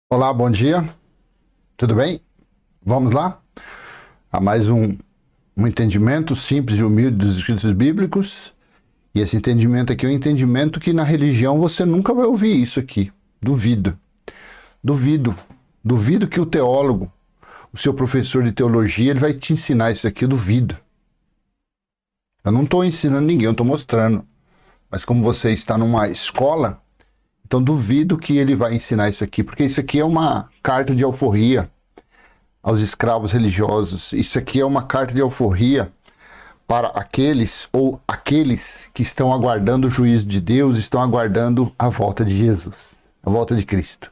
Olá, bom dia. Tudo bem? Vamos lá? A mais um entendimento simples e humilde dos escritos bíblicos. E esse entendimento aqui é um entendimento que na religião você nunca vai ouvir isso aqui. Duvido. Duvido. Duvido que o teólogo, o seu professor de teologia, ele vai te ensinar isso aqui. Eu duvido. Eu não estou ensinando ninguém, eu estou mostrando. Mas como você está numa escola, então duvido que ele vai ensinar isso aqui, porque isso aqui é uma carta de alforria aos escravos religiosos. Isso aqui é uma carta de alforria para aqueles que estão aguardando o juízo de Deus, estão aguardando a volta de Jesus, a volta de Cristo.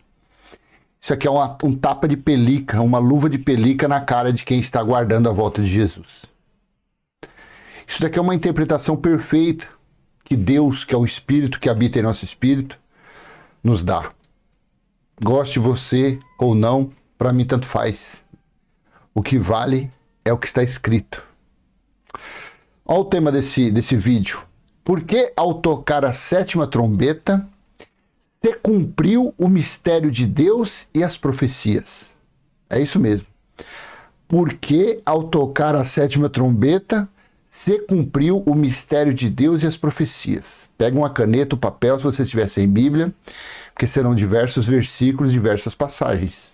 Isso aqui é um tapa de pelica, uma luva de pelica na cara de quem está aguardando a volta de Jesus. Isso daqui é uma interpretação perfeita que Deus, que é o Espírito que habita em nosso espírito, nos dá. Goste você ou não, para mim tanto faz. O que vale é o que está escrito. Olha o tema desse vídeo. Por que ao tocar a sétima trombeta se cumpriu o mistério de Deus e as profecias? É isso mesmo. Por que ao tocar a sétima trombeta se cumpriu o mistério de Deus e as profecias? Pega uma caneta, um papel, se você estiver sem Bíblia, porque serão diversos versículos, diversas passagens.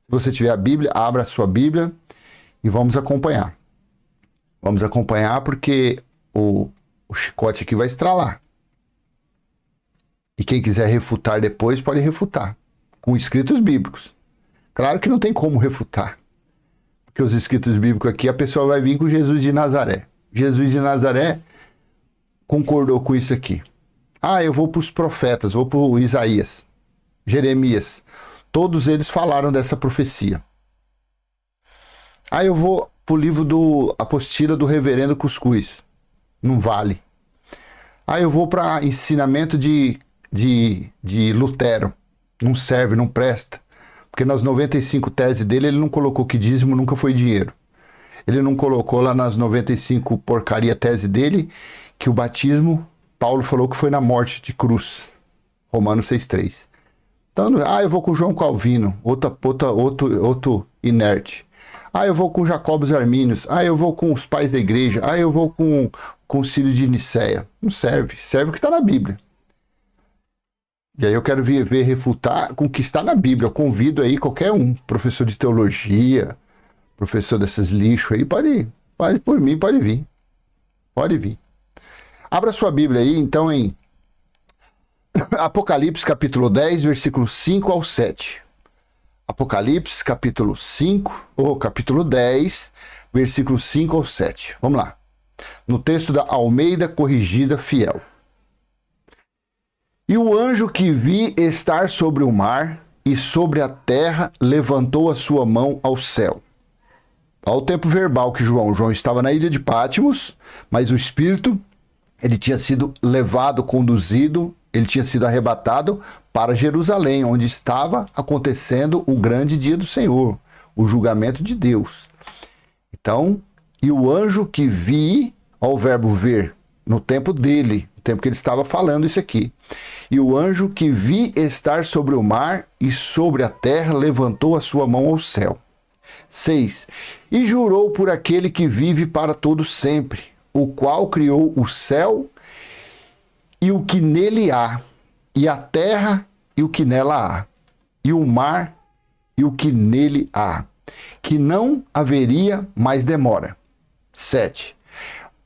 Se você tiver a Bíblia, abra a sua Bíblia e vamos acompanhar. Vamos acompanhar porque o chicote aqui vai estralar. E quem quiser refutar depois, pode refutar. Com escritos bíblicos. Claro que não tem como refutar. Porque os escritos bíblicos aqui, a pessoa vai vir com Jesus de Nazaré. Jesus de Nazaré concordou com isso aqui. Eu vou para os profetas, vou para o Isaías, Jeremias. Todos eles falaram dessa profecia. Eu vou para o livro do apostila do reverendo Cuscuz. Não vale. Eu vou para ensinamento de Lutero. Não serve, não presta. Porque nas 95 teses dele, ele não colocou que dízimo nunca foi dinheiro. Ele não colocou lá nas 95 porcaria tese dele que o batismo, Paulo falou que foi na morte de cruz. Romanos 6,3. Então, eu vou com João Calvino, outro inerte. Eu vou com Jacobus Armínios. Eu vou com os pais da igreja. Eu vou com o concílio de Nicéia. Não serve. Serve o que está na Bíblia. E aí eu quero ver refutar com o que está na Bíblia. Eu convido aí qualquer um, professor de teologia, professor desses lixos aí, pode por mim, pode vir. Pode vir. Abra sua Bíblia aí, então, em Apocalipse, capítulo 10, versículos 5 ao 7. Apocalipse, capítulo 10, versículos 5 ao 7. Vamos lá. No texto da Almeida Corrigida Fiel. E o anjo que vi estar sobre o mar e sobre a terra levantou a sua mão ao céu. Ao tempo verbal que João estava na ilha de Patmos, mas o Espírito, ele tinha sido levado, conduzido, ele tinha sido arrebatado para Jerusalém, onde estava acontecendo o grande dia do Senhor, o julgamento de Deus. Então, e o anjo que vi, ao verbo ver, no tempo dele, no tempo que ele estava falando isso aqui. E o anjo que vi estar sobre o mar e sobre a terra levantou a sua mão ao céu. 6. E jurou por aquele que vive para todo sempre, o qual criou o céu e o que nele há, e a terra e o que nela há, e o mar e o que nele há, que não haveria mais demora. 7.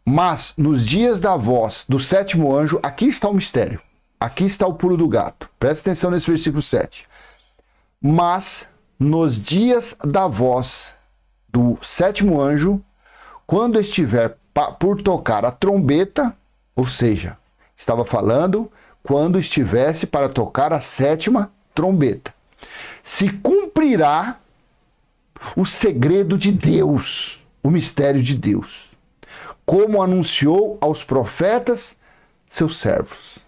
Mas nos dias da voz do sétimo anjo, aqui está o mistério, aqui está o pulo do gato. Presta atenção nesse versículo 7. Mas nos dias da voz do sétimo anjo, quando estiver por tocar a trombeta, ou seja, estava falando quando estivesse para tocar a sétima trombeta, se cumprirá o segredo de Deus, o mistério de Deus, como anunciou aos profetas, seus servos.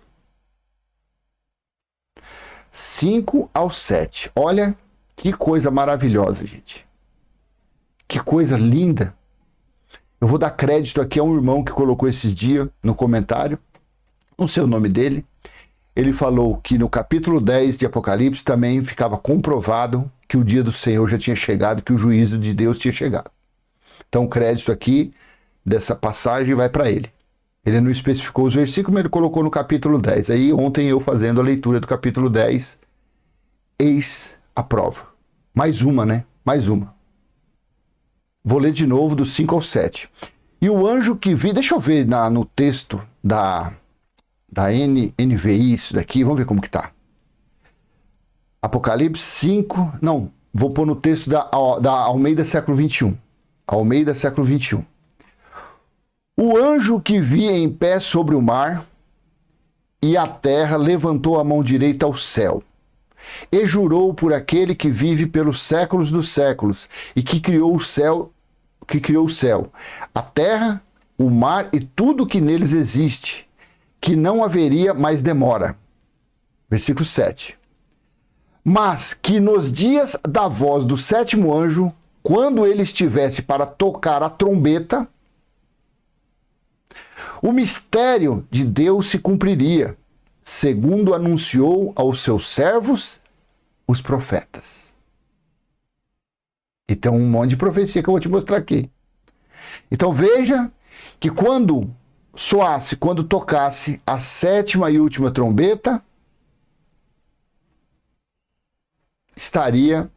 5 ao 7. Olha que coisa maravilhosa, gente. Que coisa linda. Eu vou dar crédito aqui a um irmão que colocou esses dias no comentário. Não sei o nome dele. ele falou que no capítulo 10 de Apocalipse também ficava comprovado que o dia do Senhor já tinha chegado, que o juízo de Deus tinha chegado. Então o crédito aqui dessa passagem vai para ele. Ele não especificou os versículos, mas ele colocou no capítulo 10. Aí ontem eu fazendo a leitura do capítulo 10, eis a prova. Mais uma, né? Mais uma. Vou ler de novo do 5 ao 7. E o anjo que vi, deixa eu ver no texto da NVI isso daqui, vamos ver como que tá. Apocalipse 5, não, vou pôr no texto da Almeida século 21. Almeida século 21. O anjo que vi em pé sobre o mar e a terra levantou a mão direita ao céu e jurou por aquele que vive pelos séculos dos séculos e que criou o céu, a terra, o mar e tudo que neles existe, que não haveria mais demora. Versículo 7. Mas que nos dias da voz do sétimo anjo, quando ele estivesse para tocar a trombeta, o mistério de Deus se cumpriria, segundo anunciou aos seus servos, os profetas. E tem um monte de profecia que eu vou te mostrar aqui. Então veja que quando tocasse a sétima e última trombeta, estaria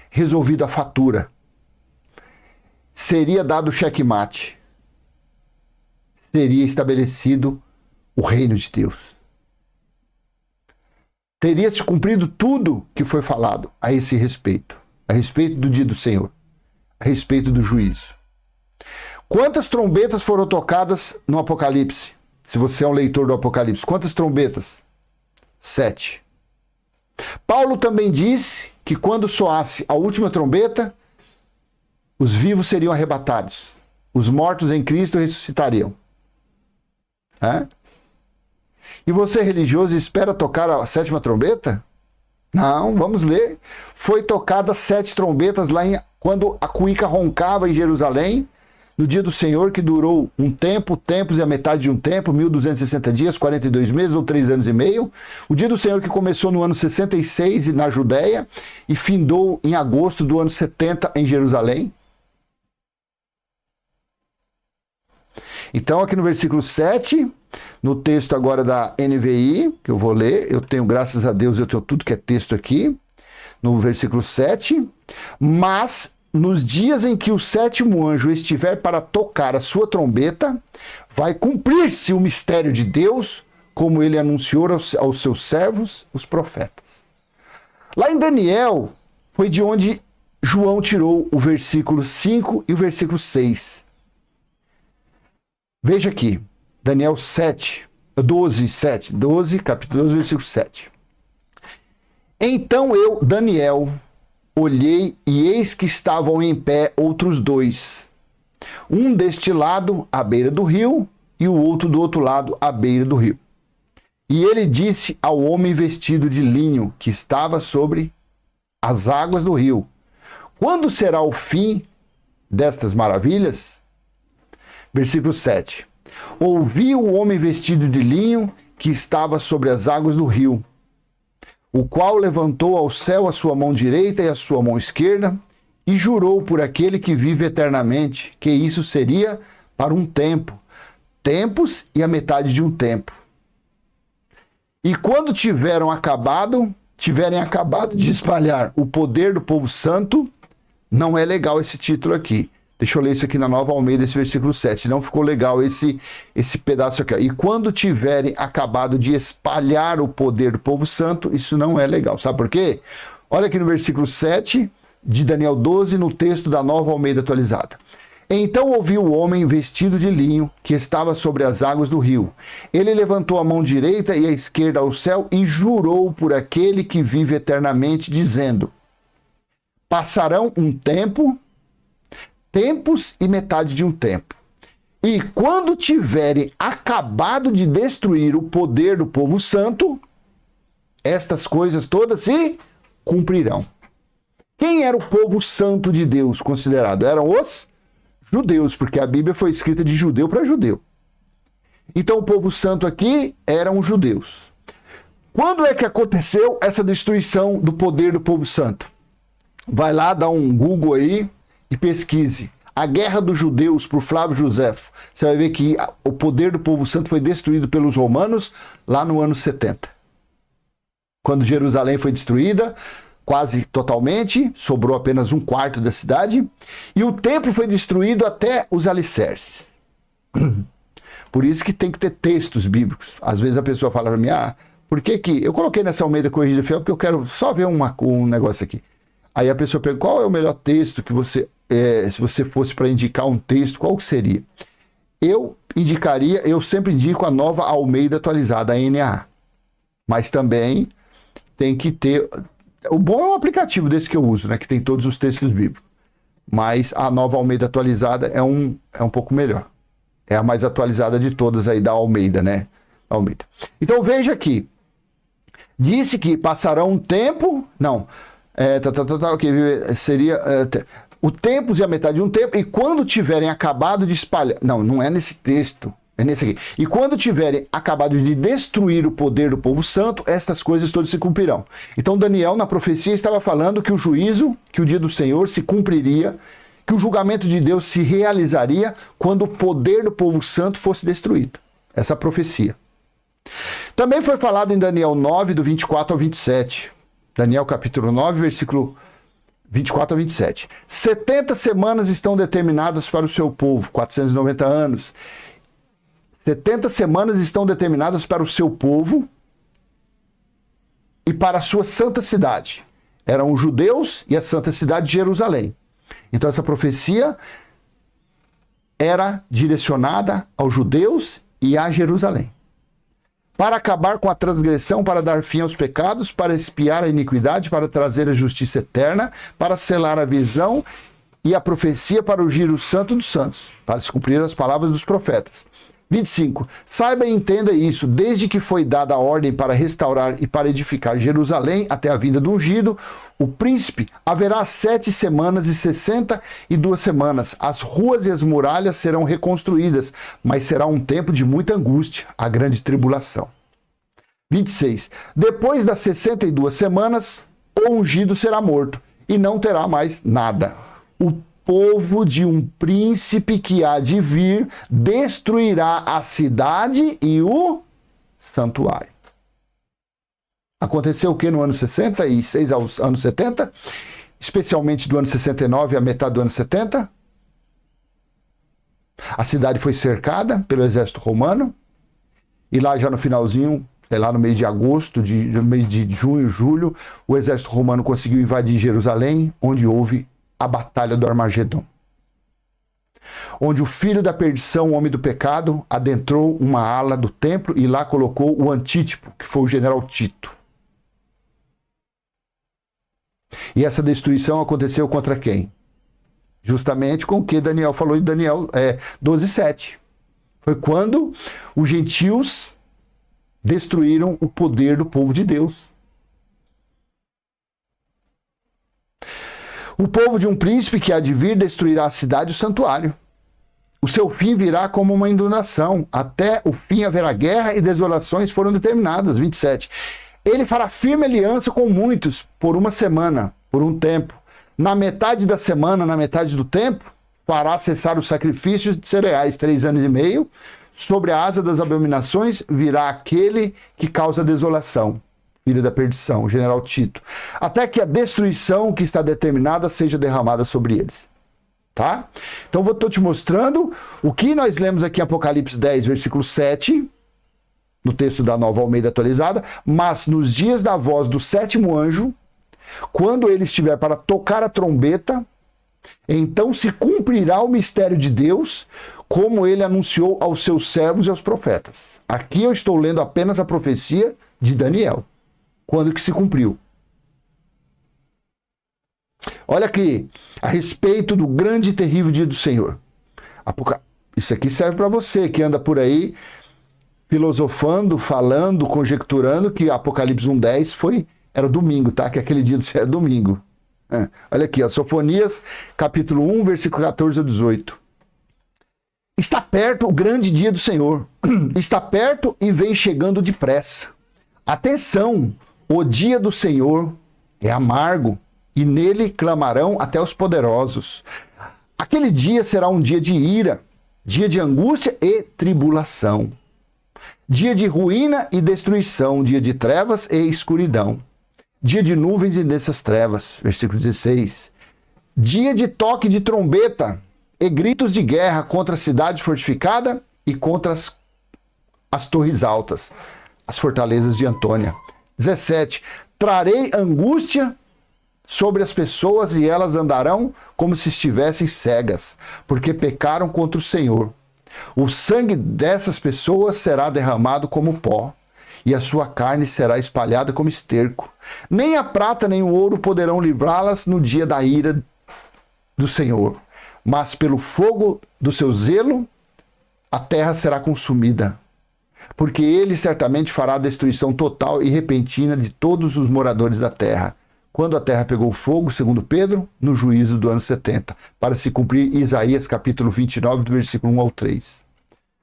resolvida a fatura. Seria dado o checkmate. Seria estabelecido o reino de Deus. Teria se cumprido tudo que foi falado a esse respeito do dia do Senhor, a respeito do juízo. Quantas trombetas foram tocadas no Apocalipse? Se você é um leitor do Apocalipse, quantas trombetas? 7. Paulo também disse que quando soasse a última trombeta, os vivos seriam arrebatados, os mortos em Cristo ressuscitariam. E você, religioso, espera tocar a sétima trombeta? Não, vamos ler. Foi tocada 7 trombetas lá quando a cuíca roncava em Jerusalém, no dia do Senhor, que durou um tempo, tempos e a metade de um tempo, 1260 dias, 42 meses ou 3 anos e meio. O dia do Senhor que começou no ano 66 na Judéia e findou em agosto do ano 70 em Jerusalém. Então, aqui no versículo 7, no texto agora da NVI, que eu vou ler, eu tenho, graças a Deus, eu tenho tudo que é texto aqui, no versículo 7, mas nos dias em que o sétimo anjo estiver para tocar a sua trombeta, vai cumprir-se o mistério de Deus, como ele anunciou aos seus servos, os profetas. Lá em Daniel, foi de onde João tirou o versículo 5 e o versículo 6. Veja aqui, Daniel 12, capítulo 12, versículo 7. Então eu, Daniel, olhei e eis que estavam em pé outros 2, um deste lado à beira do rio e o outro do outro lado à beira do rio. E ele disse ao homem vestido de linho que estava sobre as águas do rio: quando será o fim destas maravilhas? Versículo 7. Ouvi o homem vestido de linho que estava sobre as águas do rio, o qual levantou ao céu a sua mão direita e a sua mão esquerda, e jurou por aquele que vive eternamente, que isso seria para um tempo, tempos e a metade de um tempo. E quando tiverem acabado de espalhar o poder do povo santo, não é legal esse título aqui. Deixa eu ler isso aqui na Nova Almeida, esse versículo 7. Não ficou legal esse pedaço aqui. E quando tiverem acabado de espalhar o poder do povo santo, isso não é legal. Sabe por quê? Olha aqui no versículo 7 de Daniel 12, no texto da Nova Almeida atualizada. Então ouvi o homem vestido de linho que estava sobre as águas do rio. Ele levantou a mão direita e a esquerda ao céu e jurou por aquele que vive eternamente, dizendo: passarão um tempo, tempos e metade de um tempo. E quando tiverem acabado de destruir o poder do povo santo, estas coisas todas se cumprirão. Quem era o povo santo de Deus considerado? Eram os judeus, porque a Bíblia foi escrita de judeu para judeu. Então o povo santo aqui eram os judeus. Quando é que aconteceu essa destruição do poder do povo santo? Vai lá, dá um Google aí e pesquise. A Guerra dos Judeus por Flávio Joséfo. Você vai ver que o poder do povo santo foi destruído pelos romanos lá no ano 70. Quando Jerusalém foi destruída, quase totalmente, sobrou apenas um quarto da cidade, e o templo foi destruído até os alicerces. Por isso que tem que ter textos bíblicos. Às vezes a pessoa fala para mim, por que que... Eu coloquei nessa Almeida Corrigida Fiel porque eu quero só ver um negócio aqui. Aí a pessoa pergunta, qual é o melhor texto que você... se você fosse para indicar um texto, qual que seria? Eu sempre indico a Nova Almeida Atualizada, a NAA. Mas também tem que ter... O bom é um aplicativo desse que eu uso, né? Que tem todos os textos bíblicos. Mas a Nova Almeida Atualizada é um pouco melhor. É a mais atualizada de todas aí da Almeida, né? Almeida. Então veja aqui. Disse que passarão um tempo... Não. Seria... o tempo e a metade de um tempo, e quando tiverem acabado de espalhar... Não é nesse texto. É nesse aqui. E quando tiverem acabado de destruir o poder do povo santo, estas coisas todas se cumprirão. Então Daniel, na profecia, estava falando que o juízo, que o dia do Senhor se cumpriria, que o julgamento de Deus se realizaria quando o poder do povo santo fosse destruído. Essa profecia. Também foi falado em Daniel 9, do 24 ao 27. Daniel capítulo 9, versículo 24 a 27. 70 semanas estão determinadas para o seu povo, 490 anos. 70 semanas estão determinadas para o seu povo e para a sua santa cidade. Eram os judeus e a santa cidade de Jerusalém. Então essa profecia era direcionada aos judeus e a Jerusalém. Para acabar com a transgressão, para dar fim aos pecados, para expiar a iniquidade, para trazer a justiça eterna, para selar a visão e a profecia, para ungir o santo dos santos, para se cumprir as palavras dos profetas. 25. Saiba e entenda isso, desde que foi dada a ordem para restaurar e para edificar Jerusalém até a vinda do ungido, o príncipe, haverá 7 semanas e 62 semanas. As ruas e as muralhas serão reconstruídas, mas será um tempo de muita angústia, a grande tribulação. 26. Depois das 62 semanas, o ungido será morto e não terá mais nada. O povo de um príncipe que há de vir destruirá a cidade e o santuário. Aconteceu o que no ano 66 aos anos 70? Especialmente do ano 69 à metade do ano 70? A cidade foi cercada pelo exército romano e lá já no finalzinho, sei lá, no mês de agosto, no mês de junho, julho, o exército romano conseguiu invadir Jerusalém, onde houve a batalha do Armagedon, onde o filho da perdição, o homem do pecado, adentrou uma ala do templo e lá colocou o Antítipo, que foi o general Tito. E essa destruição aconteceu contra quem? Justamente com o que Daniel falou em Daniel 12:7. Foi quando os gentios destruíram o poder do povo de Deus. O povo de um príncipe que há de vir destruirá a cidade e o santuário. O seu fim virá como uma inundação. Até o fim haverá guerra e desolações foram determinadas. 27. Ele fará firme aliança com muitos por uma semana, por um tempo. Na metade da semana, na metade do tempo, fará cessar os sacrifícios de cereais, 3 anos e meio. Sobre a asa das abominações virá aquele que causa desolação. Filho da perdição, o general Tito, até que a destruição que está determinada seja derramada sobre eles. Tá? Então estou te mostrando o que nós lemos aqui em Apocalipse 10, versículo 7, no texto da Nova Almeida Atualizada, mas nos dias da voz do 7º anjo, quando ele estiver para tocar a trombeta, então se cumprirá o mistério de Deus, como ele anunciou aos seus servos e aos profetas. Aqui eu estou lendo apenas a profecia de Daniel. Quando que se cumpriu? Olha aqui, a respeito do grande e terrível dia do Senhor. Isso aqui serve para você que anda por aí filosofando, falando, conjecturando que Apocalipse 1:10 era domingo, tá? Que aquele dia do Senhor é domingo. Olha aqui, ó, Sofonias, capítulo 1, versículo 14 a 18. Está perto o grande dia do Senhor. Está perto e vem chegando depressa. Atenção, o dia do Senhor é amargo, e nele clamarão até os poderosos. Aquele dia será um dia de ira, dia de angústia e tribulação, dia de ruína e destruição, dia de trevas e escuridão, dia de nuvens e dessas trevas. Versículo 16. Dia de toque de trombeta e gritos de guerra contra a cidade fortificada e contra as torres altas, as fortalezas de Antônia. 17. Trarei angústia sobre as pessoas e elas andarão como se estivessem cegas, porque pecaram contra o Senhor. O sangue dessas pessoas será derramado como pó, e a sua carne será espalhada como esterco. Nem a prata nem o ouro poderão livrá-las no dia da ira do Senhor, mas pelo fogo do seu zelo a terra será consumida, porque ele certamente fará a destruição total e repentina de todos os moradores da terra, quando a terra pegou fogo, segundo Pedro, no juízo do ano 70, para se cumprir Isaías capítulo 29, do versículo 1 ao 3.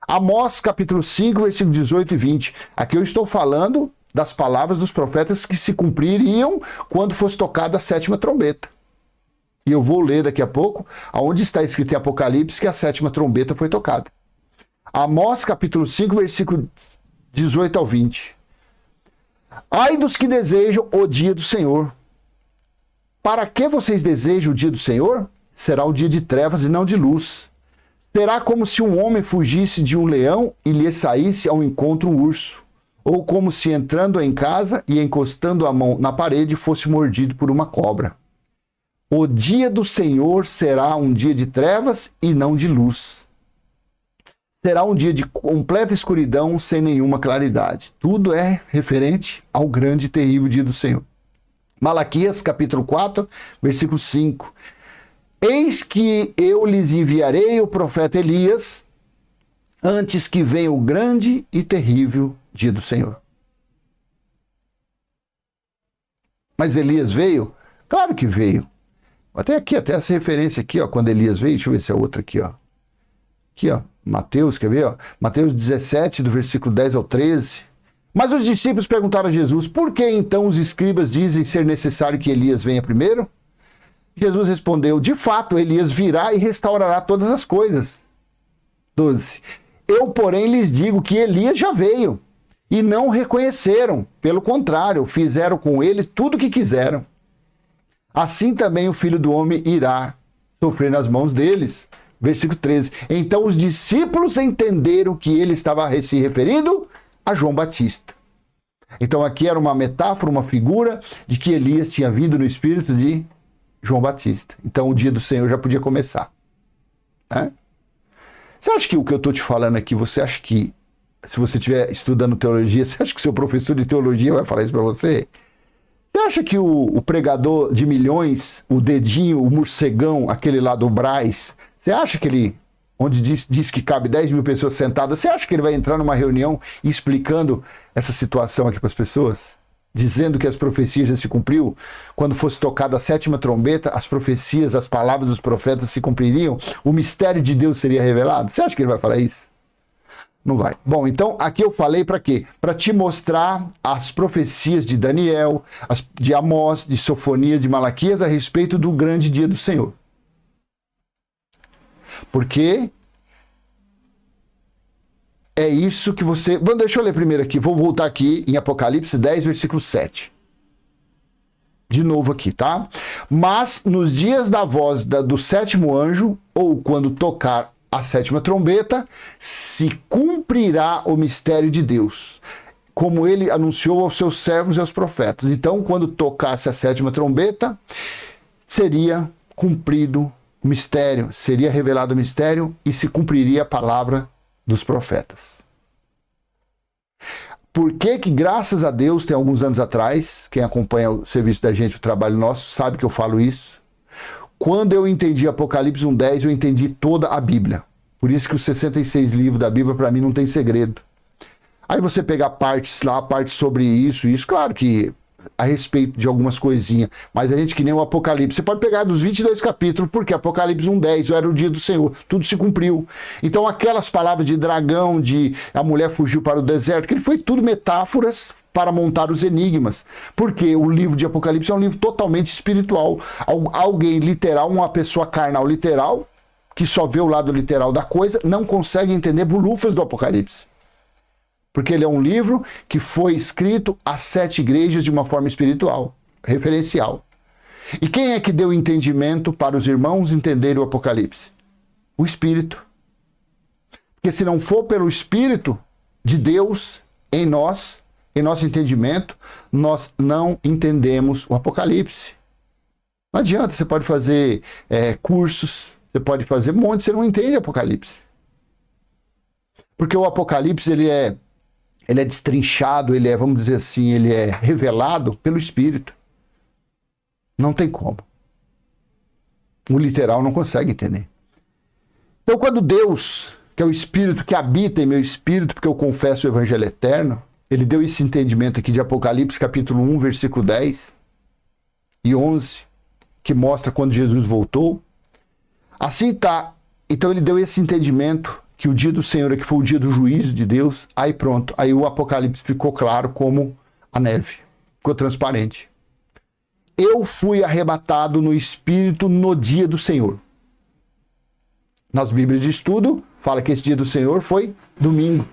Amós capítulo 5, versículo 18 e 20. Aqui eu estou falando das palavras dos profetas que se cumpririam quando fosse tocada a sétima trombeta. E eu vou ler daqui a pouco, aonde está escrito em Apocalipse que a sétima trombeta foi tocada. Amós capítulo 5, versículo 18 ao 20. Ai dos que desejam o dia do Senhor. Para que vocês desejam o dia do Senhor? Será o dia de trevas e não de luz. Será como se um homem fugisse de um leão e lhe saísse ao encontro um urso. Ou como se entrando em casa e encostando a mão na parede fosse mordido por uma cobra. O dia do Senhor será um dia de trevas e não de luz. Será um dia de completa escuridão sem nenhuma claridade. Tudo é referente ao grande e terrível dia do Senhor. Malaquias, capítulo 4, versículo 5. Eis que eu lhes enviarei o profeta Elias, antes que venha o grande e terrível dia do Senhor. Mas Elias veio? Claro que veio. Até aqui, até essa referência aqui, ó, quando Elias veio, deixa eu ver se é outra aqui, ó. Aqui, ó, Mateus, quer ver, ó? Mateus 17, do versículo 10 ao 13. Mas os discípulos perguntaram a Jesus, por que então os escribas dizem ser necessário que Elias venha primeiro? Jesus respondeu, de fato, Elias virá e restaurará todas as coisas. 12. Eu, porém, lhes digo que Elias já veio e não o reconheceram. Pelo contrário, fizeram com ele tudo o que quiseram. Assim também o Filho do Homem irá sofrer nas mãos deles. Versículo 13. Então os discípulos entenderam que ele estava se referindo a João Batista. Então aqui era uma metáfora, uma figura de que Elias tinha vindo no espírito de João Batista. Então o dia do Senhor já podia começar. Né? Você acha que o que eu estou te falando aqui, você acha que, se você estiver estudando teologia, você acha que seu professor de teologia vai falar isso para você? Você acha que o pregador de milhões, o dedinho, o morcegão, aquele lá do Brás, você acha que ele, onde diz que cabe 10 mil pessoas sentadas, você acha que ele vai entrar numa reunião explicando essa situação aqui para as pessoas? Dizendo que as profecias já se cumpriu? Quando fosse tocada a sétima trombeta, as profecias, as palavras dos profetas se cumpririam? O mistério de Deus seria revelado? Você acha que ele vai falar isso? Não vai. Bom, então aqui eu falei para quê? Para te mostrar as profecias de Daniel, de Amós, de Sofonias, de Malaquias a respeito do grande dia do Senhor. Porque é isso que você... Bom, deixa eu ler primeiro aqui. Vou voltar aqui em Apocalipse 10, versículo 7. De novo aqui, tá? Mas nos dias da voz do sétimo anjo, ou quando tocar a sétima trombeta, se cumprirá o mistério de Deus, como ele anunciou aos seus servos e aos profetas. Então, quando tocasse a sétima trombeta, seria cumprido o mistério, seria revelado o mistério e se cumpriria a palavra dos profetas. Por que que, graças a Deus, tem alguns anos atrás, quem acompanha o serviço da gente, o trabalho nosso, sabe que eu falo isso. Quando eu entendi Apocalipse 1:10, eu entendi toda a Bíblia. Por isso que os 66 livros da Bíblia, para mim, não tem segredo. Aí você pegar partes lá, partes sobre isso, claro que a respeito de algumas coisinhas, mas a gente que nem o Apocalipse, você pode pegar dos 22 capítulos, porque Apocalipse 1:10, era o dia do Senhor, tudo se cumpriu. Então aquelas palavras de dragão, de a mulher fugiu para o deserto, que foi tudo metáforas para montar os enigmas, porque o livro de Apocalipse é um livro totalmente espiritual. Alguém literal, uma pessoa carnal literal, que só vê o lado literal da coisa, não consegue entender bolufas do Apocalipse. Porque ele é um livro que foi escrito às 7 igrejas de uma forma espiritual, referencial. E quem é que deu entendimento para os irmãos entenderem o Apocalipse? O Espírito. Porque se não for pelo Espírito de Deus em nós, em nosso entendimento, nós não entendemos o Apocalipse. Não adianta, você pode fazer cursos, você pode fazer um monte, você não entende o Apocalipse. Porque o Apocalipse, ele é destrinchado, ele é, vamos dizer assim, ele é revelado pelo Espírito. Não tem como. O literal não consegue entender. Então, quando Deus, que é o Espírito que habita em meu espírito, porque eu confesso o Evangelho eterno, ele deu esse entendimento aqui de Apocalipse, capítulo 1, versículo 10 e 11, que mostra quando Jesus voltou. Assim tá. Então, ele deu esse entendimento que o dia do Senhor é que foi o dia do juízo de Deus, aí pronto, aí o Apocalipse ficou claro como a neve, ficou transparente. Eu fui arrebatado no Espírito no dia do Senhor. Nas Bíblias de estudo, fala que esse dia do Senhor foi domingo.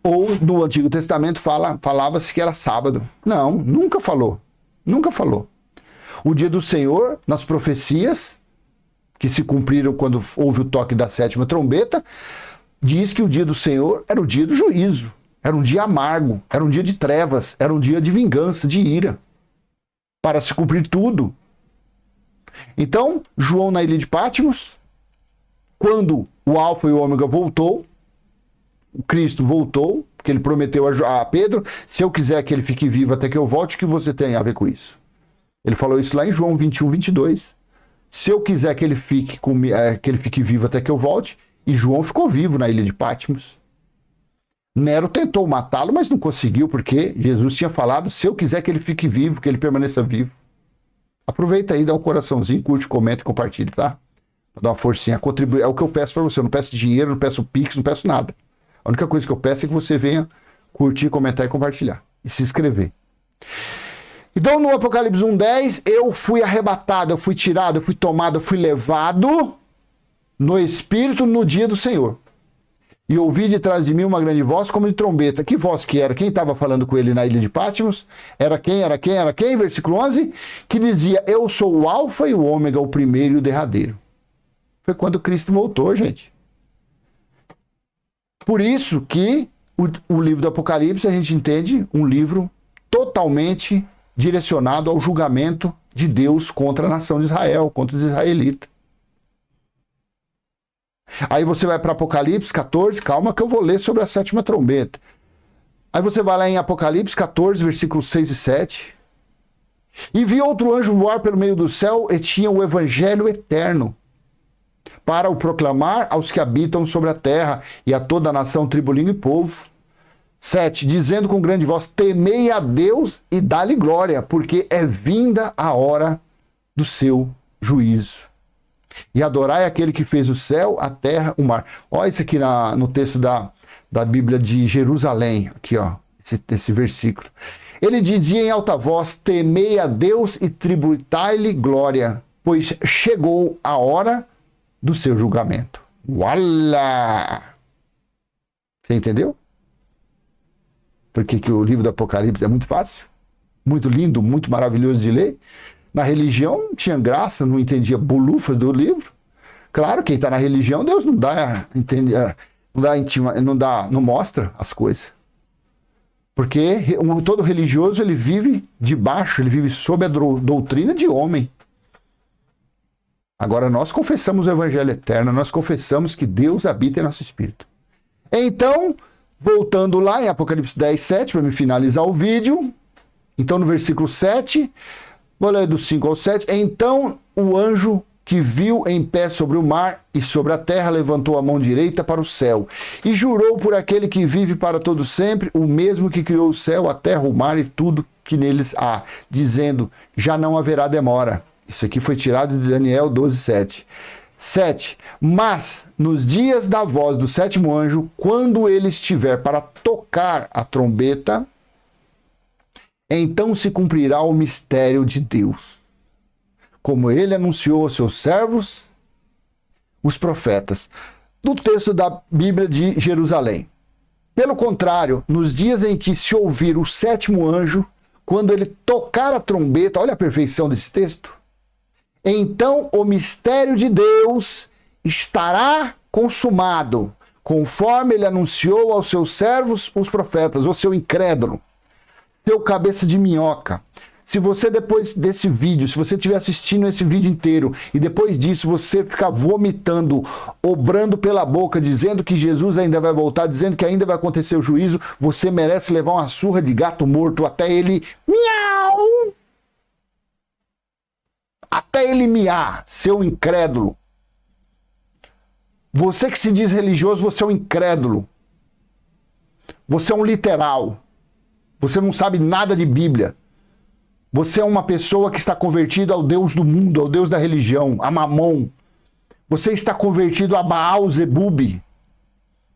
Ou no Antigo Testamento falava-se que era sábado. Não, nunca falou. Nunca falou. O dia do Senhor, nas profecias que se cumpriram quando houve o toque da 7ª trombeta, diz que o dia do Senhor era o dia do juízo, era um dia amargo, era um dia de trevas, era um dia de vingança, de ira, para se cumprir tudo. Então, João na ilha de Patmos, quando o Alfa e o Ômega voltou, o Cristo voltou, porque ele prometeu a Pedro, se eu quiser que ele fique vivo até que eu volte, o que você tem a ver com isso? Ele falou isso lá em João 21, 22. Se eu quiser que ele fique vivo até que eu volte, e João ficou vivo na ilha de Patmos. Nero tentou matá-lo, mas não conseguiu, porque Jesus tinha falado, se eu quiser que ele fique vivo, que ele permaneça vivo. Aproveita aí, dá um coraçãozinho, curte, comenta e compartilha, tá? Dá uma forcinha, contribuir. É o que eu peço para você, eu não peço dinheiro, não peço Pix, não peço nada. A única coisa que eu peço é que você venha curtir, comentar e compartilhar. E se inscrever. Então, no Apocalipse 1:10, eu fui arrebatado, eu fui tirado, eu fui tomado, eu fui levado no Espírito no dia do Senhor. E ouvi de trás de mim uma grande voz como de trombeta. Que voz que era? Quem estava falando com ele na ilha de Patmos? Era quem? Era quem? Era quem? Versículo 11, que dizia, eu sou o Alfa e o Ômega, o primeiro e o derradeiro. Foi quando Cristo voltou, gente. Por isso que o livro do Apocalipse, a gente entende um livro totalmente direcionado ao julgamento de Deus contra a nação de Israel, contra os israelitas. Aí você vai para Apocalipse 14, calma que eu vou ler sobre a 7ª trombeta. Aí você vai lá em Apocalipse 14, versículos 6 e 7. E vi outro anjo voar pelo meio do céu e tinha o evangelho eterno, para o proclamar aos que habitam sobre a terra e a toda a nação, tribo, língua e povo. 7, dizendo com grande voz, temei a Deus e dá-lhe glória, porque é vinda a hora do seu juízo. E adorai aquele que fez o céu, a terra, o mar. Olha isso aqui no texto da Bíblia de Jerusalém, aqui ó, esse versículo. Ele dizia em alta voz, temei a Deus e tributai-lhe glória, pois chegou a hora do seu julgamento. Uala! Você entendeu? Porque que o livro do Apocalipse é muito fácil, muito lindo, muito maravilhoso de ler. Na religião não tinha graça, não entendia bolufas do livro. Claro, quem está na religião, Deus não dá, não mostra as coisas. Porque todo religioso, ele vive debaixo, ele vive sob a doutrina de homem. Agora nós confessamos o Evangelho eterno, nós confessamos que Deus habita em nosso espírito. Então, voltando lá em Apocalipse 10, 7, para me finalizar o vídeo. Então, no versículo 7, vou ler do 5 ao 7. Então, o anjo que viu em pé sobre o mar e sobre a terra levantou a mão direita para o céu e jurou por aquele que vive para todo sempre, o mesmo que criou o céu, a terra, o mar e tudo que neles há, dizendo, já não haverá demora. Isso aqui foi tirado de Daniel 12:7. 7. Mas, nos dias da voz do sétimo anjo, quando ele estiver para tocar a trombeta, então se cumprirá o mistério de Deus, como ele anunciou aos seus servos, os profetas. Do texto da Bíblia de Jerusalém. Pelo contrário, nos dias em que se ouvir o sétimo anjo, quando ele tocar a trombeta, olha a perfeição desse texto, então o mistério de Deus estará consumado, conforme ele anunciou aos seus servos, os profetas, ou seu incrédulo, seu cabeça de minhoca. Se você depois desse vídeo, se você estiver assistindo esse vídeo inteiro e depois disso você ficar vomitando, obrando pela boca, dizendo que Jesus ainda vai voltar, dizendo que ainda vai acontecer o juízo, você merece levar uma surra de gato morto até ele miau! Até ele miar, seu incrédulo. Você que se diz religioso, você é um incrédulo. Você é um literal. Você não sabe nada de Bíblia. Você é uma pessoa que está convertida ao Deus do mundo, ao Deus da religião, a Mamon. Você está convertido a Baal Zebub,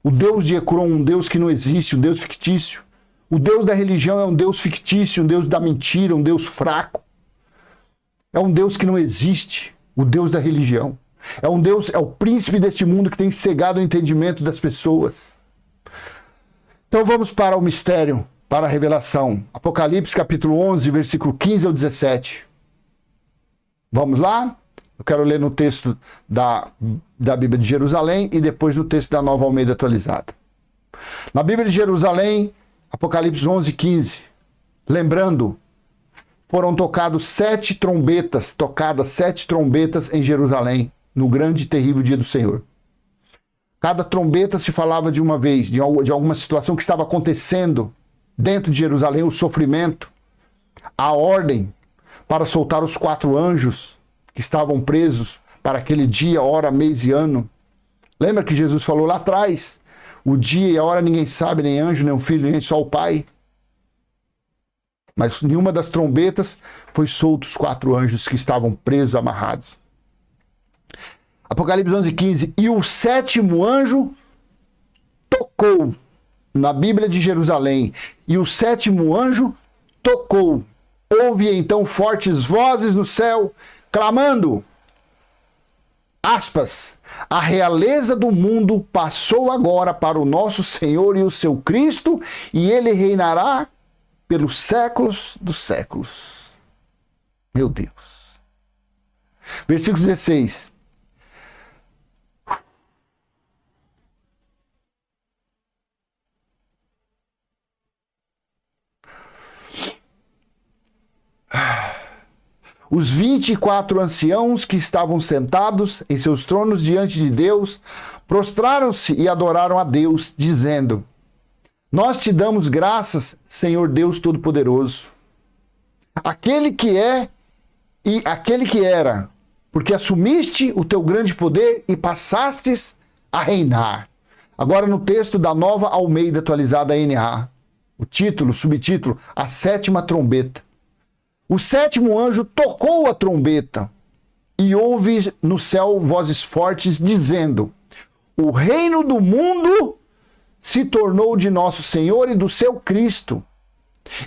o Deus de Ecrom, um Deus que não existe, um Deus fictício. O Deus da religião é um Deus fictício, um Deus da mentira, um Deus fraco. É um Deus que não existe, o Deus da religião. É um Deus, é o príncipe deste mundo que tem cegado o entendimento das pessoas. Então vamos para o mistério, para a revelação. Apocalipse capítulo 11, versículo 15 ao 17. Vamos lá? Eu quero ler no texto da Bíblia de Jerusalém e depois no texto da Nova Almeida Atualizada. Na Bíblia de Jerusalém, Apocalipse 11, 15. Lembrando, foram tocadas 7 trombetas em Jerusalém, no grande e terrível dia do Senhor. Cada trombeta se falava de uma vez, de alguma situação que estava acontecendo dentro de Jerusalém, o sofrimento, a ordem para soltar os 4 anjos que estavam presos para aquele dia, hora, mês e ano. Lembra que Jesus falou lá atrás, o dia e a hora ninguém sabe, nem anjo, nem o filho, nem só o Pai. Mas nenhuma das trombetas foi solto os 4 anjos que estavam presos, amarrados. Apocalipse 11, 15. E o 7º anjo tocou, na Bíblia de Jerusalém, e o 7º anjo tocou. Houve então fortes vozes no céu, clamando, aspas, a realeza do mundo passou agora para o nosso Senhor e o seu Cristo, e ele reinará pelos séculos dos séculos. Meu Deus. Versículo 16. Os 24 anciãos que estavam sentados em seus tronos diante de Deus, prostraram-se e adoraram a Deus, dizendo, nós te damos graças, Senhor Deus Todo-Poderoso, aquele que é e aquele que era, porque assumiste o teu grande poder e passastes a reinar. Agora no texto da Nova Almeida Atualizada NA, o título, subtítulo, a 7ª trombeta. O 7º anjo tocou a trombeta e houve no céu vozes fortes dizendo, o reino do mundo se tornou de nosso Senhor e do seu Cristo,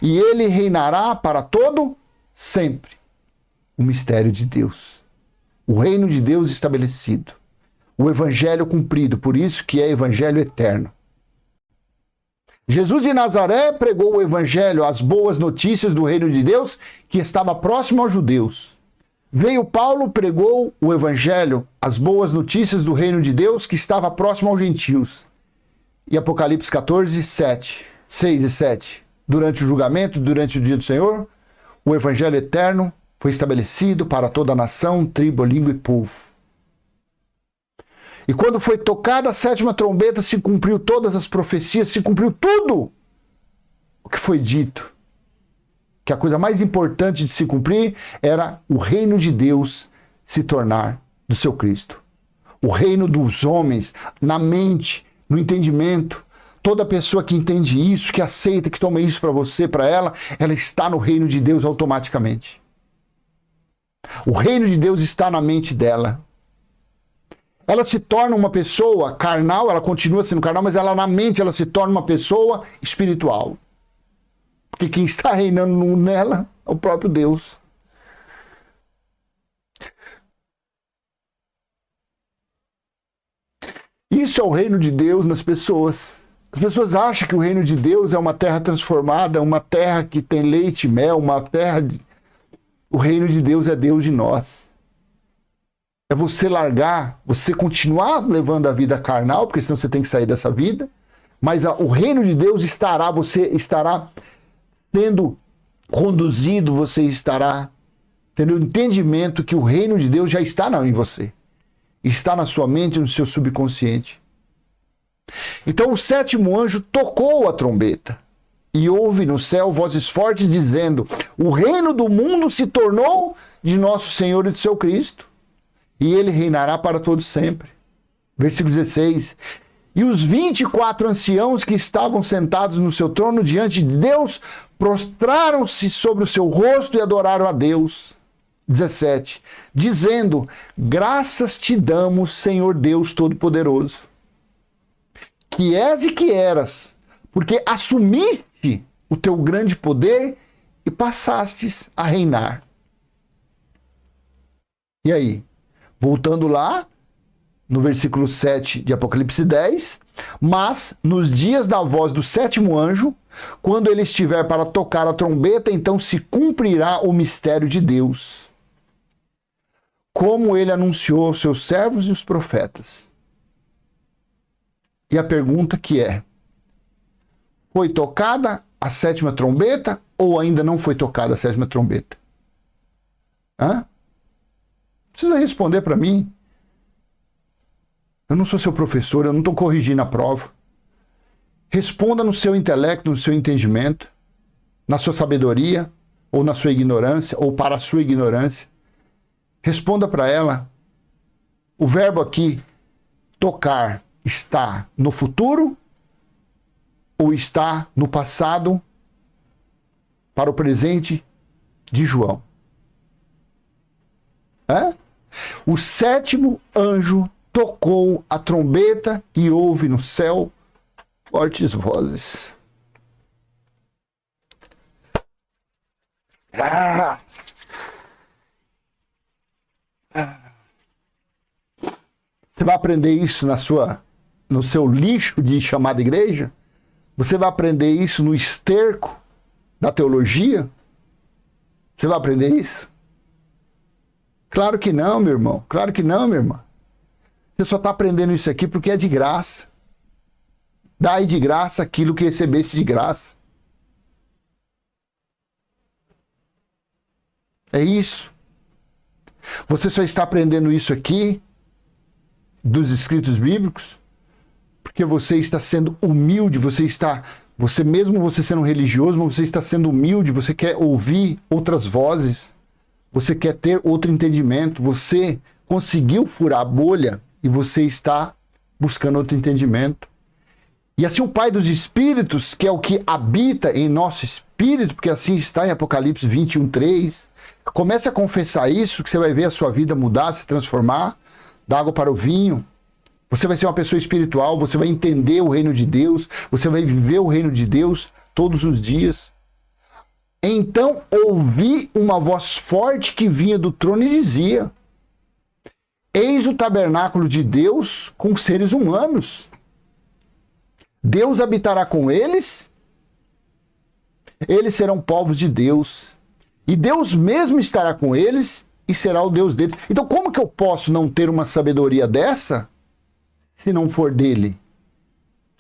e ele reinará para todo sempre. O mistério de Deus. O reino de Deus estabelecido. O evangelho cumprido, por isso que é evangelho eterno. Jesus de Nazaré pregou o evangelho, as boas notícias do reino de Deus, que estava próximo aos judeus. Veio Paulo, pregou o evangelho, as boas notícias do reino de Deus, que estava próximo aos gentios. E Apocalipse 14, 6 e 7. Durante o julgamento, durante o dia do Senhor, o evangelho eterno foi estabelecido para toda a nação, tribo, língua e povo. E quando foi tocada a 7ª trombeta, se cumpriu todas as profecias, se cumpriu tudo o que foi dito. Que a coisa mais importante de se cumprir era o reino de Deus se tornar do seu Cristo. O reino dos homens, na mente, no entendimento. Toda pessoa que entende isso, que aceita, que toma isso para você, para ela, ela está no reino de Deus automaticamente. O reino de Deus está na mente dela. Ela se torna uma pessoa carnal, ela continua sendo carnal, mas ela na mente ela se torna uma pessoa espiritual. Porque quem está reinando nela é o próprio Deus. Isso é o reino de Deus nas pessoas. As pessoas acham que o reino de Deus é uma terra transformada, uma terra que tem leite e mel, uma terra... O reino de Deus é Deus de nós. É você largar, você continuar levando a vida carnal, porque senão você tem que sair dessa vida, mas o reino de Deus estará, você estará sendo conduzido, você estará tendo o entendimento que o reino de Deus já está em você. Está na sua mente, no seu subconsciente. Então o sétimo anjo tocou a trombeta e houve no céu vozes fortes dizendo: o reino do mundo se tornou de nosso Senhor e de seu Cristo, e ele reinará para todo sempre. Versículo 16. E os 24 anciãos que estavam sentados no seu trono diante de Deus prostraram-se sobre o seu rosto e adoraram a Deus. 17. Dizendo: graças te damos, Senhor Deus Todo-Poderoso, que és e que eras, porque assumiste o teu grande poder e passastes a reinar. E aí? Voltando lá, no versículo 7 de Apocalipse 10, mas nos dias da voz do sétimo anjo, quando ele estiver para tocar a trombeta, então se cumprirá o mistério de Deus, como ele anunciou aos seus servos e os profetas. E a pergunta que é: foi tocada a sétima trombeta ou ainda não foi tocada a sétima trombeta? Hã? Precisa responder para mim. Eu não sou seu professor, eu não estou corrigindo a prova. Responda no seu intelecto, no seu entendimento, na sua sabedoria, ou na sua ignorância, ou para a sua ignorância. Responda para ela. O verbo aqui, tocar, está no futuro ou está no passado para o presente de João? O sétimo anjo tocou a trombeta e houve no céu fortes vozes. Você vai aprender isso no seu lixo de chamada igreja? Você vai aprender isso no esterco da teologia? Você vai aprender isso? Claro que não, meu irmão. Claro que não, minha irmã. Você só está aprendendo isso aqui porque é de graça. Dai de graça aquilo que recebeste de graça. É isso. Você só está aprendendo isso aqui dos escritos bíblicos porque você está sendo humilde, você mesmo você sendo religioso, mas você está sendo humilde, você quer ouvir outras vozes, você quer ter outro entendimento, você conseguiu furar a bolha e você está buscando outro entendimento. E assim o Pai dos Espíritos, que é o que habita em nosso espírito, porque assim está em Apocalipse 21:3, comece a confessar isso, que você vai ver a sua vida mudar, se transformar, da água para o vinho. Você vai ser uma pessoa espiritual, você vai entender o reino de Deus, você vai viver o reino de Deus todos os dias. Então ouvi uma voz forte que vinha do trono e dizia: eis o tabernáculo de Deus com seres humanos. Deus habitará com eles, eles serão povos de Deus, e Deus mesmo estará com eles e será o Deus deles. Então como que eu posso não ter uma sabedoria dessa se não for dele?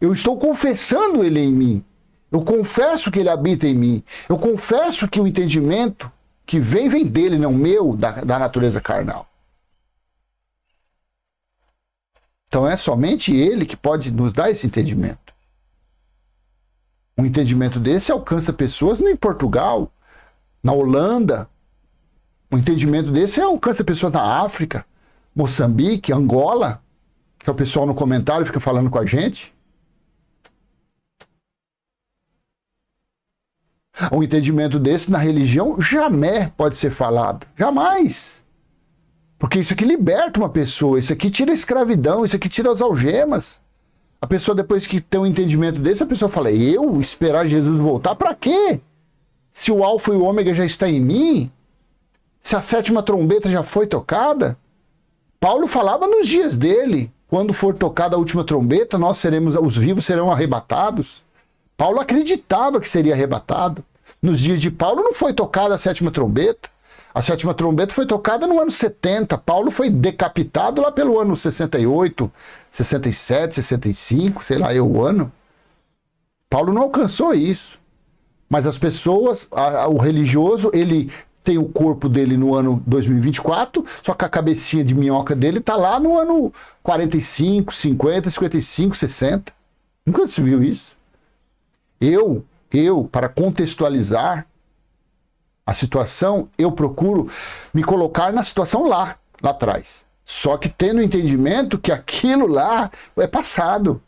Eu estou confessando ele em mim. Eu confesso que ele habita em mim. Eu confesso que o entendimento que vem dele, não meu, da natureza carnal. Então é somente ele que pode nos dar esse entendimento. Um entendimento desse alcança pessoas em Portugal, na Holanda. Um entendimento desse alcança pessoas na África, Moçambique, Angola, que é o pessoal no comentário fica falando com a gente. Um entendimento desse na religião jamais pode ser falado. Jamais. Porque isso aqui liberta uma pessoa, isso aqui tira a escravidão, isso aqui tira as algemas. A pessoa, depois que tem um entendimento desse, a pessoa fala, eu esperar Jesus voltar? Para quê? Se o alfa e o ômega já está em mim, se a 7ª trombeta já foi tocada, Paulo falava nos dias dele, quando for tocada a última trombeta, nós seremos, os vivos serão arrebatados. Paulo acreditava que seria arrebatado. Nos dias de Paulo não foi tocada a 7ª trombeta. A 7ª trombeta foi tocada no ano 70. Paulo foi decapitado lá pelo ano 68, 67, 65, sei lá, o ano. Paulo não alcançou isso. Mas as pessoas, o religioso, ele tem o corpo dele no ano 2024, só que a cabecinha de minhoca dele está lá no ano 45, 50, 55, 60. Nunca se viu isso. Eu, para contextualizar a situação, eu procuro me colocar na situação lá atrás. Só que tendo o entendimento que aquilo lá é passado.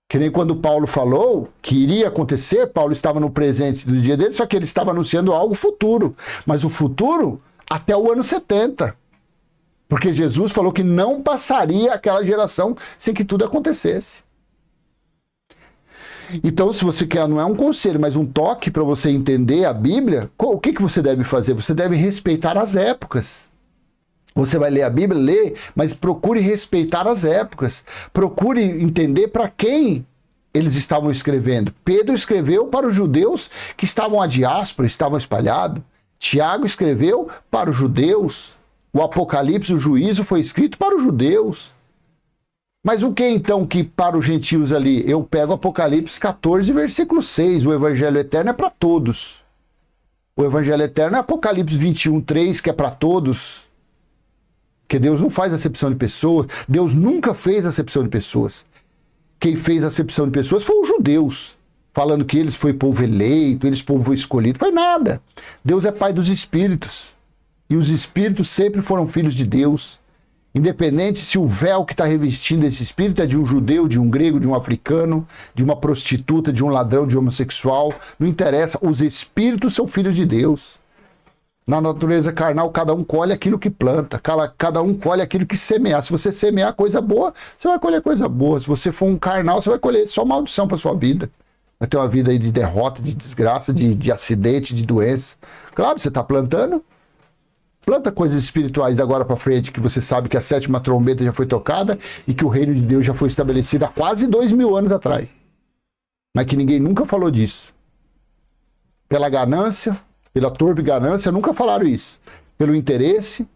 Que nem quando Paulo falou que iria acontecer, Paulo estava no presente do dia dele, só que ele estava anunciando algo futuro. Mas o futuro até o ano 70. Porque Jesus falou que não passaria aquela geração sem que tudo acontecesse. Então, se você quer, não é um conselho, mas um toque para você entender a Bíblia, o que você deve fazer? Você deve respeitar as épocas. Você vai ler a Bíblia, lê, mas procure respeitar as épocas. Procure entender para quem eles estavam escrevendo. Pedro escreveu para os judeus que estavam à diáspora, estavam espalhados. Tiago escreveu para os judeus. O Apocalipse, o juízo, foi escrito para os judeus. Mas o que então que para os gentios ali? Eu pego Apocalipse 14, versículo 6. O evangelho eterno é para todos. O evangelho eterno é Apocalipse 21, 3, que é para todos. Porque Deus não faz acepção de pessoas. Deus nunca fez acepção de pessoas. Quem fez acepção de pessoas foram os judeus. Falando que eles foi povo eleito, eles povo escolhido. Foi nada. Deus é pai dos espíritos. E os espíritos sempre foram filhos de Deus. Independente se o véu que está revestindo esse espírito é de um judeu, de um grego, de um africano, de uma prostituta, de um ladrão, de um homossexual, não interessa, os espíritos são filhos de Deus. Na natureza carnal, cada um colhe aquilo que planta, cada um colhe aquilo que semear. Se você semear coisa boa, você vai colher coisa boa. Se você for um carnal, você vai colher só maldição para sua vida. Vai ter uma vida aí de derrota, de desgraça, de acidente, de doença. Claro, você está plantando. Planta coisas espirituais da agora para frente, que você sabe que a 7ª trombeta já foi tocada e que o reino de Deus já foi estabelecido há quase 2000 anos atrás. Mas que ninguém nunca falou disso. Pela ganância, pela torpe ganância, nunca falaram isso. Pelo interesse,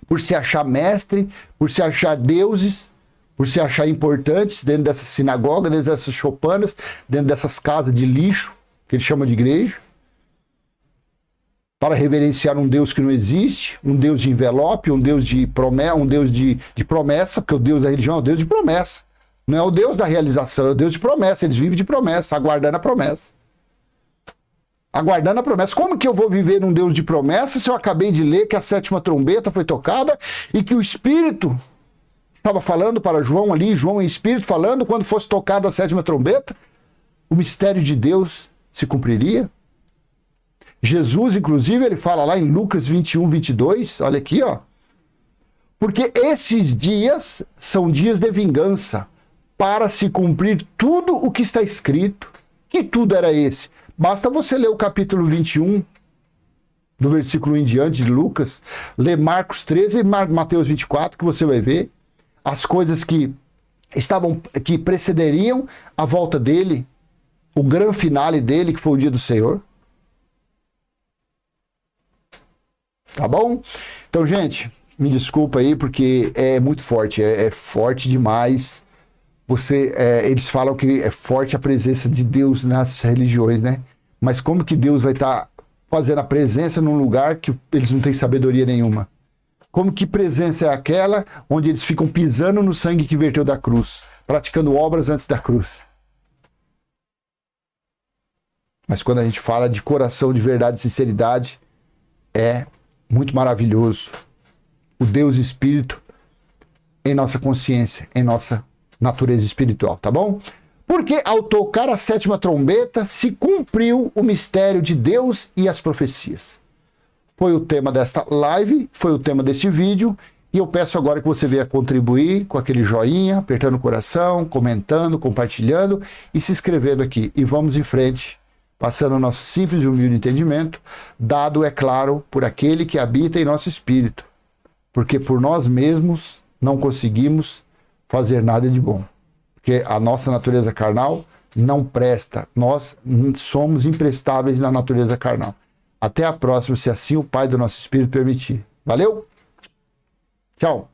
por se achar mestre, por se achar deuses, por se achar importantes dentro dessa sinagoga, dentro dessas choupanas, dentro dessas casas de lixo, que eles chamam de igreja. Para reverenciar um Deus que não existe, um Deus de envelope, um Deus de promessa, porque o Deus da religião é o Deus de promessa. Não é o Deus da realização, é o Deus de promessa. Eles vivem de promessa, aguardando a promessa. Aguardando a promessa. Como que eu vou viver num Deus de promessa se eu acabei de ler que a 7ª trombeta foi tocada e que o Espírito estava falando para João ali, João em Espírito falando, quando fosse tocada a 7ª trombeta, o mistério de Deus se cumpriria? Jesus, inclusive, ele fala lá em Lucas 21, 22, olha aqui, ó. Porque esses dias são dias de vingança, para se cumprir tudo o que está escrito. Que tudo era esse? Basta você ler o capítulo 21, do versículo 1 em diante de Lucas, ler Marcos 13 e Mateus 24, que você vai ver as coisas que precederiam a volta dele, o grande finale dele, que foi o dia do Senhor. Tá bom? Então, gente, me desculpa aí, porque é muito forte, é forte demais. Eles falam que é forte a presença de Deus nas religiões, né? Mas como que Deus vai estar fazendo a presença num lugar que eles não têm sabedoria nenhuma? Como que presença é aquela onde eles ficam pisando no sangue que verteu da cruz, praticando obras antes da cruz? Mas quando a gente fala de coração, de verdade e sinceridade, é muito maravilhoso o Deus Espírito em nossa consciência, em nossa natureza espiritual, tá bom? Porque ao tocar a 7ª trombeta, se cumpriu o mistério de Deus e as profecias. Foi o tema desta live, foi o tema deste vídeo, e eu peço agora que você venha contribuir com aquele joinha, apertando o coração, comentando, compartilhando e se inscrevendo aqui. E vamos em frente, passando o nosso simples e humilde entendimento, dado, é claro, por aquele que habita em nosso espírito. Porque por nós mesmos não conseguimos fazer nada de bom. Porque a nossa natureza carnal não presta. Nós somos imprestáveis na natureza carnal. Até a próxima, se assim o Pai do nosso Espírito permitir. Valeu? Tchau!